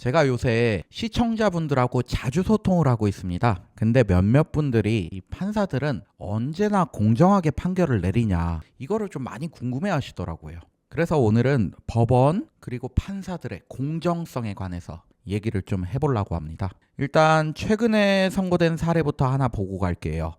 제가 요새 시청자분들하고 자주 소통을 하고 있습니다. 근데 몇몇 분들이 이 판사들은 언제나 공정하게 판결을 내리냐, 이거를 좀 많이 궁금해 하시더라고요. 그래서 오늘은 법원 그리고 판사들의 공정성에 관해서 얘기를 좀 해보려고 합니다. 일단 최근에 선고된 사례부터 하나 보고 갈게요.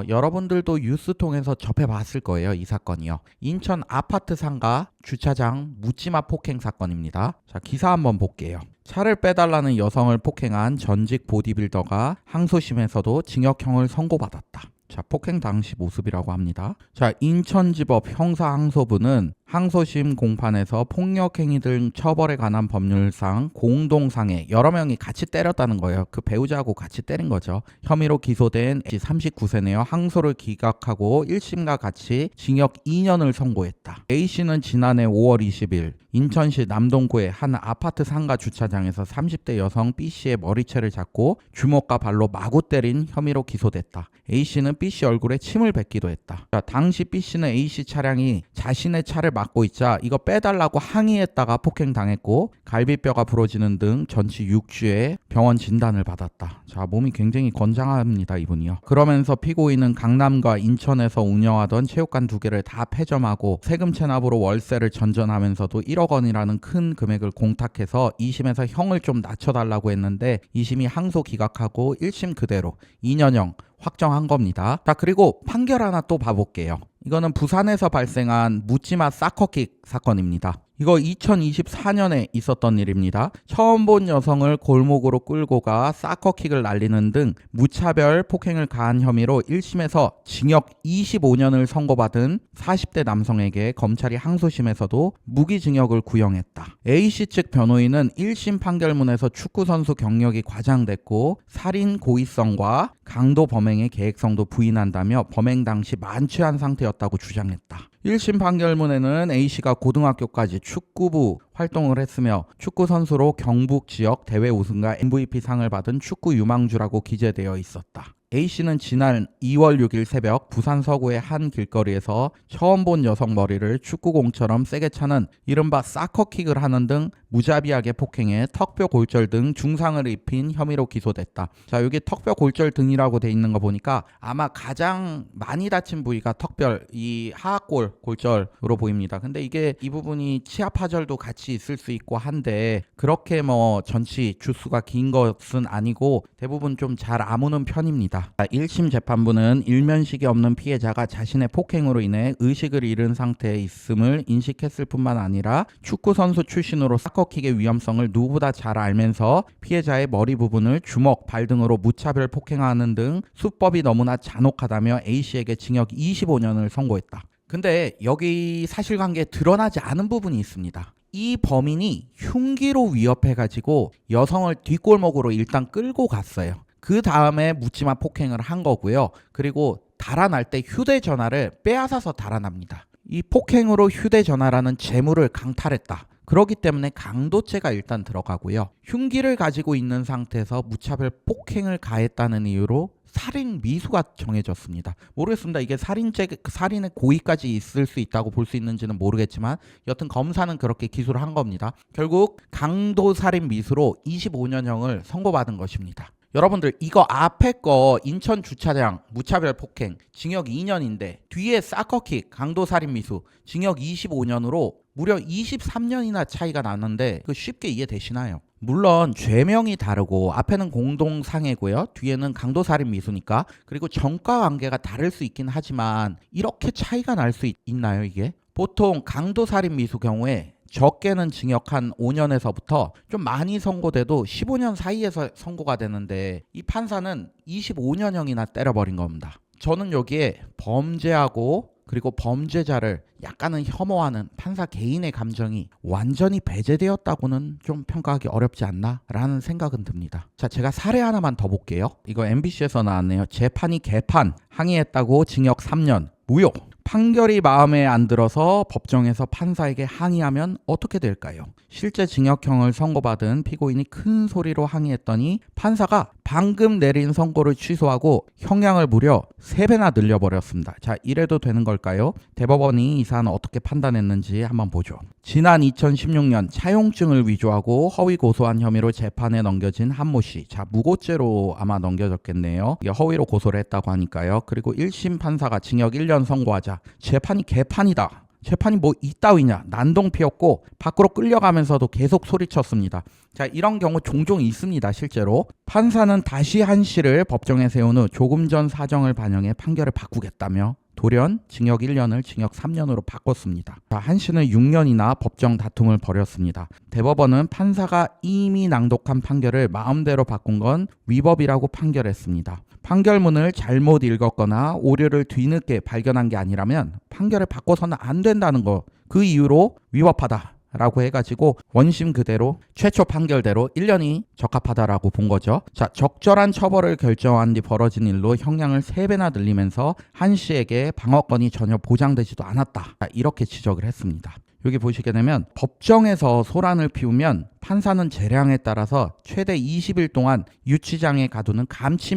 여러분들도 뉴스 통해서 접해봤을 거예요. 이 사건이요. 인천 아파트 상가 주차장 묻지마 폭행 사건입니다. 자, 기사 한번 볼게요. 차를 빼달라는 여성을 폭행한 전직 보디빌더가 항소심에서도 징역형을 선고받았다. 자, 폭행 당시 모습이라고 합니다. 자, 인천지법 형사항소부는 항소심 공판에서 폭력행위 등 처벌에 관한 법률상 공동상해 여러 명이 같이 때렸다는 거예요. 그 배우자하고 같이 때린 거죠. 혐의로 기소된 A씨 39세네요. 항소를 기각하고 1심과 같이 징역 2년을 선고했다. A씨는 지난해 5월 20일 인천시 남동구의 한 아파트 상가 주차장에서 30대 여성 B씨의 머리채를 잡고 주먹과 발로 마구 때린 혐의로 기소됐다. A씨는 B씨 얼굴에 침을 뱉기도 했다. 자, 당시 B씨는 A씨 차량이 자신의 차를 막고 있자 이거 빼달라고 항의했다가 폭행당했고 갈비뼈가 부러지는 등 전치 6주에 병원 진단을 받았다. 자, 몸이 굉장히 건장합니다, 이분이요. 그러면서 피고인은 강남과 인천에서 운영하던 체육관 2개를 다 폐점하고 세금 체납으로 월세를 전전하면서도 1억 원이라는 큰 금액을 공탁해서 2심에서 형을 좀 낮춰달라고 했는데 2심이 항소 기각하고 1심 그대로 2년형 확정한 겁니다. 자, 그리고 판결 하나 또 봐볼게요. 이거는 부산에서 발생한 묻지마 사커킥 사건입니다. 이거 2024년에 있었던 일입니다. 처음 본 여성을 골목으로 끌고 가 사커킥을 날리는 등 무차별 폭행을 가한 혐의로 1심에서 징역 25년을 선고받은 40대 남성에게 검찰이 항소심에서도 무기징역을 구형했다. A씨 측 변호인은 1심 판결문에서 축구선수 경력이 과장됐고 살인 고의성과 강도 범행의 계획성도 부인한다며 범행 당시 만취한 상태였다고 주장했다. 1심 판결문에는 A씨가 고등학교까지 축구부 활동을 했으며 축구 선수로 경북 지역 대회 우승과 MVP상을 받은 축구 유망주라고 기재되어 있었다. A씨는 지난 2월 6일 새벽 부산 서구의 한 길거리에서 처음 본 여성 머리를 축구공처럼 세게 차는 이른바 사커킥을 하는 등 무자비하게 폭행해 턱뼈 골절 등 중상을 입힌 혐의로 기소됐다. 자, 여기 턱뼈 골절 등이라고 돼 있는 거 보니까 아마 가장 많이 다친 부위가 턱뼈, 이 하악골 골절으로 보입니다. 근데 이게 이 부분이 치아파절도 같이 있을 수 있고 한데 그렇게 전치 주수가 긴 것은 아니고 대부분 좀 잘 아무는 편입니다. 1심 재판부는 일면식이 없는 피해자가 자신의 폭행으로 인해 의식을 잃은 상태에 있음을 인식했을 뿐만 아니라 축구선수 출신으로 사커킥의 위험성을 누구보다 잘 알면서 피해자의 머리 부분을 주먹, 발 등으로 무차별 폭행하는 등 수법이 너무나 잔혹하다며 A씨에게 징역 25년을 선고했다. 근데 여기 사실관계에 드러나지 않은 부분이 있습니다. 이 범인이 흉기로 위협해가지고 여성을 뒷골목으로 일단 끌고 갔어요. 그 다음에 묻지마 폭행을 한 거고요. 그리고 달아날 때 휴대전화를 빼앗아서 달아납니다. 이 폭행으로 휴대전화라는 재물을 강탈했다. 그렇기 때문에 강도죄가 일단 들어가고요. 흉기를 가지고 있는 상태에서 무차별 폭행을 가했다는 이유로 살인 미수가 정해졌습니다. 모르겠습니다. 이게 살인의 고의까지 있을 수 있다고 볼 수 있는지는 모르겠지만 여튼 검사는 그렇게 기소를 한 겁니다. 결국 강도 살인 미수로 25년형을 선고받은 것입니다. 여러분들 이거 앞에 거 인천 주차장 무차별 폭행 징역 2년인데 뒤에 사커킥 강도살인 미수 징역 25년으로 무려 23년이나 차이가 나는데 그 쉽게 이해되시나요? 물론 죄명이 다르고 앞에는 공동상해고요. 뒤에는 강도살인 미수니까 그리고 전과관계가 다를 수 있긴 하지만 이렇게 차이가 날 수 있나요 이게? 보통 강도살인 미수 경우에 적게는 징역 한 5년에서부터 좀 많이 선고돼도 15년 사이에서 선고가 되는데 이 판사는 25년형이나 때려버린 겁니다. 저는 여기에 범죄하고 그리고 범죄자를 약간은 혐오하는 판사 개인의 감정이 완전히 배제되었다고는 좀 평가하기 어렵지 않나 라는 생각은 듭니다. 자, 제가 사례 하나만 더 볼게요. 이거 MBC에서 나왔네요. 재판이 개판 항의했다고 징역 3년 무효. 판결이 마음에 안 들어서 법정에서 판사에게 항의하면 어떻게 될까요? 실제 징역형을 선고받은 피고인이 큰 소리로 항의했더니 판사가 방금 내린 선고를 취소하고 형량을 무려 3배나 늘려버렸습니다. 자, 이래도 되는 걸까요? 대법원이 이 사안을 어떻게 판단했는지 한번 보죠. 지난 2016년 차용증을 위조하고 허위 고소한 혐의로 재판에 넘겨진 한모 씨. 자, 무고죄로 아마 넘겨졌겠네요. 이게 허위로 고소를 했다고 하니까요. 그리고 1심 판사가 징역 1년 선고하자 재판이 개판이다. 재판이 뭐 이따위냐 난동 피웠고 밖으로 끌려가면서도 계속 소리쳤습니다. 자, 이런 경우 종종 있습니다. 실제로 판사는 다시 한 씨를 법정에 세운 후 조금 전 사정을 반영해 판결을 바꾸겠다며 돌연 징역 1년을 징역 3년으로 바꿨습니다. 자, 한 씨는 6년이나 법정 다툼을 벌였습니다. 대법원은 판사가 이미 낭독한 판결을 마음대로 바꾼 건 위법이라고 판결했습니다. 판결문을 잘못 읽었거나 오류를 뒤늦게 발견한 게 아니라면 판결을 바꿔서는 안 된다는 거, 그 이유로 위법하다 라고 해가지고 원심 그대로 최초 판결대로 1년이 적합하다라고 본 거죠. 자, 적절한 처벌을 결정한 뒤 벌어진 일로 형량을 3배나 늘리면서 한 씨에게 방어권이 전혀 보장되지도 않았다. 자, 이렇게 지적을 했습니다. 여기 보시게 되면 법정에서 소란을 피우면 판사는 재량에 따라서 최대 20일 동안 유치장에 가두는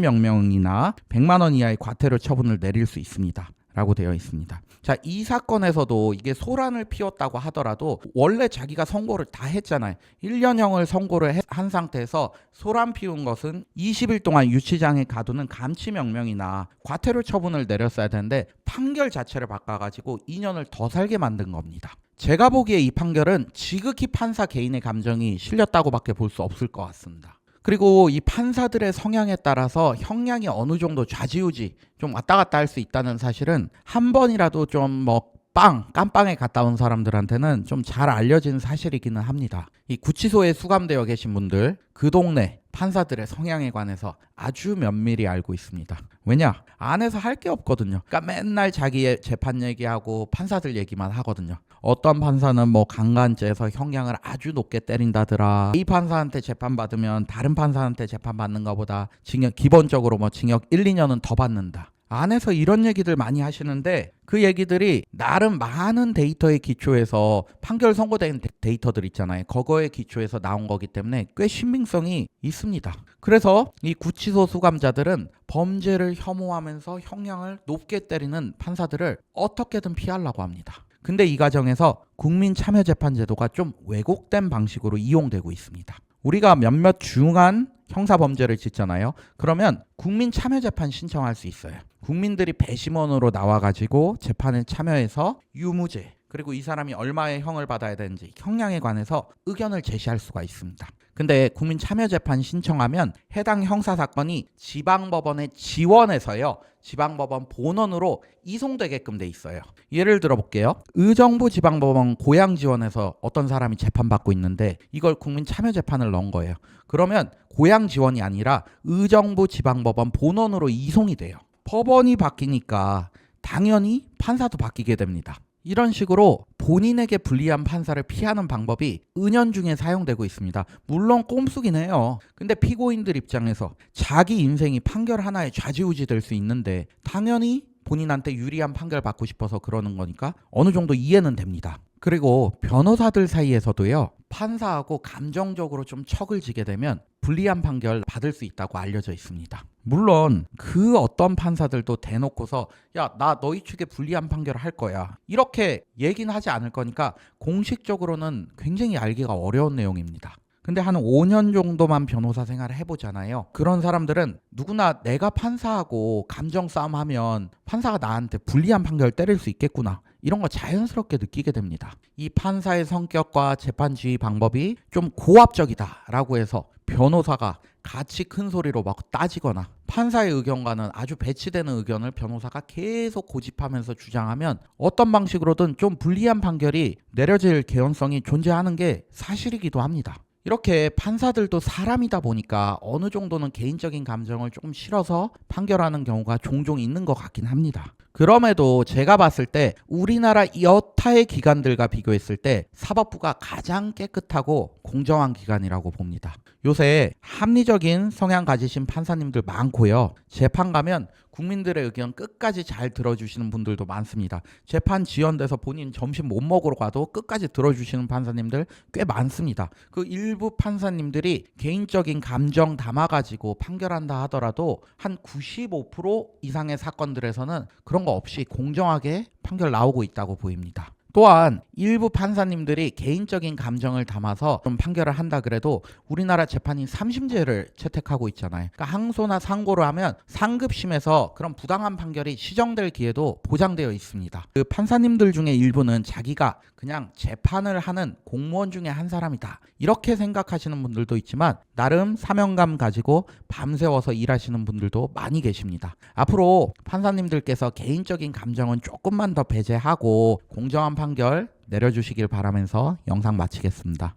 감치명령이나 100만 원 이하의 과태료 처분을 내릴 수 있습니다. 라고 되어 있습니다. 자, 이 사건에서도 이게 소란을 피웠다고 하더라도 원래 자기가 선고를 다 했잖아요. 1년형을 선고를 한 상태에서 소란 피운 것은 20일 동안 유치장에 가두는 감치명령이나 과태료 처분을 내렸어야 되는데 판결 자체를 바꿔가지고 2년을 더 살게 만든 겁니다. 제가 보기에 이 판결은 지극히 판사 개인의 감정이 실렸다고밖에 볼 수 없을 것 같습니다. 그리고 이 판사들의 성향에 따라서 형량이 어느 정도 좌지우지 좀 왔다 갔다 할 수 있다는 사실은 한 번이라도 좀 깜빵에 갔다 온 사람들한테는 좀 잘 알려진 사실이기는 합니다. 이 구치소에 수감되어 계신 분들, 그 동네 판사들의 성향에 관해서 아주 면밀히 알고 있습니다. 왜냐? 안에서 할 게 없거든요. 그러니까 맨날 자기의 재판 얘기하고 판사들 얘기만 하거든요. 어떤 판사는 뭐 강간죄에서 형량을 아주 높게 때린다더라. 이 판사한테 재판받으면 다른 판사한테 재판받는 것보다 기본적으로 뭐 징역 1, 2년은 더 받는다. 안에서 이런 얘기들 많이 하시는데 그 얘기들이 나름 많은 데이터에 기초해서 판결 선고된 데이터들 있잖아요. 그거에 기초해서 나온 거기 때문에 꽤 신빙성이 있습니다. 그래서 이 구치소 수감자들은 범죄를 혐오하면서 형량을 높게 때리는 판사들을 어떻게든 피하려고 합니다. 근데 이 과정에서 국민참여재판제도가 좀 왜곡된 방식으로 이용되고 있습니다. 우리가 몇몇 중한 형사범죄를 짓잖아요. 그러면 국민참여재판 신청할 수 있어요. 국민들이 배심원으로 나와가지고 재판에 참여해서 유무죄 그리고 이 사람이 얼마의 형을 받아야 되는지 형량에 관해서 의견을 제시할 수가 있습니다. 근데 국민참여재판 신청하면 해당 형사사건이 지방법원에 지원해서요. 지방법원 본원으로 이송되게끔 돼 있어요. 예를 들어 볼게요. 의정부 지방법원 고양 지원에서 어떤 사람이 재판받고 있는데 이걸 국민참여재판을 넣은 거예요. 그러면 고양 지원이 아니라 의정부 지방법원 본원으로 이송이 돼요. 법원이 바뀌니까 당연히 판사도 바뀌게 됩니다. 이런 식으로 본인에게 불리한 판사를 피하는 방법이 은연중에 사용되고 있습니다. 물론 꼼수긴 해요. 근데 피고인들 입장에서 자기 인생이 판결 하나에 좌지우지 될 수 있는데 당연히 본인한테 유리한 판결 받고 싶어서 그러는 거니까 어느 정도 이해는 됩니다. 그리고 변호사들 사이에서도요. 판사하고 감정적으로 좀 척을 지게 되면 불리한 판결 받을 수 있다고 알려져 있습니다. 물론 그 어떤 판사들도 대놓고서 야, 나 너희 측에 불리한 판결을 할 거야. 이렇게 얘기는 하지 않을 거니까 공식적으로는 굉장히 알기가 어려운 내용입니다. 근데 한 5년 정도만 변호사 생활을 해보잖아요. 그런 사람들은 누구나 내가 판사하고 감정 싸움하면 판사가 나한테 불리한 판결 때릴 수 있겠구나. 이런 거 자연스럽게 느끼게 됩니다. 이 판사의 성격과 재판 지휘 방법이 좀 고압적이다라고 해서 변호사가 같이 큰 소리로 막 따지거나 판사의 의견과는 아주 배치되는 의견을 변호사가 계속 고집하면서 주장하면 어떤 방식으로든 좀 불리한 판결이 내려질 개연성이 존재하는 게 사실이기도 합니다. 이렇게 판사들도 사람이다 보니까 어느 정도는 개인적인 감정을 조금 실어서 판결하는 경우가 종종 있는 것 같긴 합니다. 그럼에도 제가 봤을 때 우리나라 여타의 기관들과 비교했을 때 사법부가 가장 깨끗하고 공정한 기관이라고 봅니다. 요새 합리적인 성향 가지신 판사님들 많고요. 재판 가면 국민들의 의견 끝까지 잘 들어주시는 분들도 많습니다. 재판 지연돼서 본인 점심 못 먹으러 가도 끝까지 들어주시는 판사님들 꽤 많습니다. 그 일부 판사님들이 개인적인 감정 담아가지고 판결한다 하더라도 한 95% 이상의 사건들에서는 그런 거 없이 공정하게 판결 나오고 있다고 보입니다. 또한 일부 판사님들이 개인적인 감정을 담아서 좀 판결을 한다 그래도 우리나라 재판이 3심제를 채택하고 있잖아요. 그러니까 항소나 상고를 하면 상급심에서 그런 부당한 판결이 시정될 기회도 보장되어 있습니다. 그 판사님들 중에 일부는 자기가 그냥 재판을 하는 공무원 중에 한 사람이다, 이렇게 생각하시는 분들도 있지만 나름 사명감 가지고 밤새워서 일하시는 분들도 많이 계십니다. 앞으로 판사님들께서 개인적인 감정은 조금만 더 배제하고 공정한 판결 내려주시길 바라면서 영상 마치겠습니다.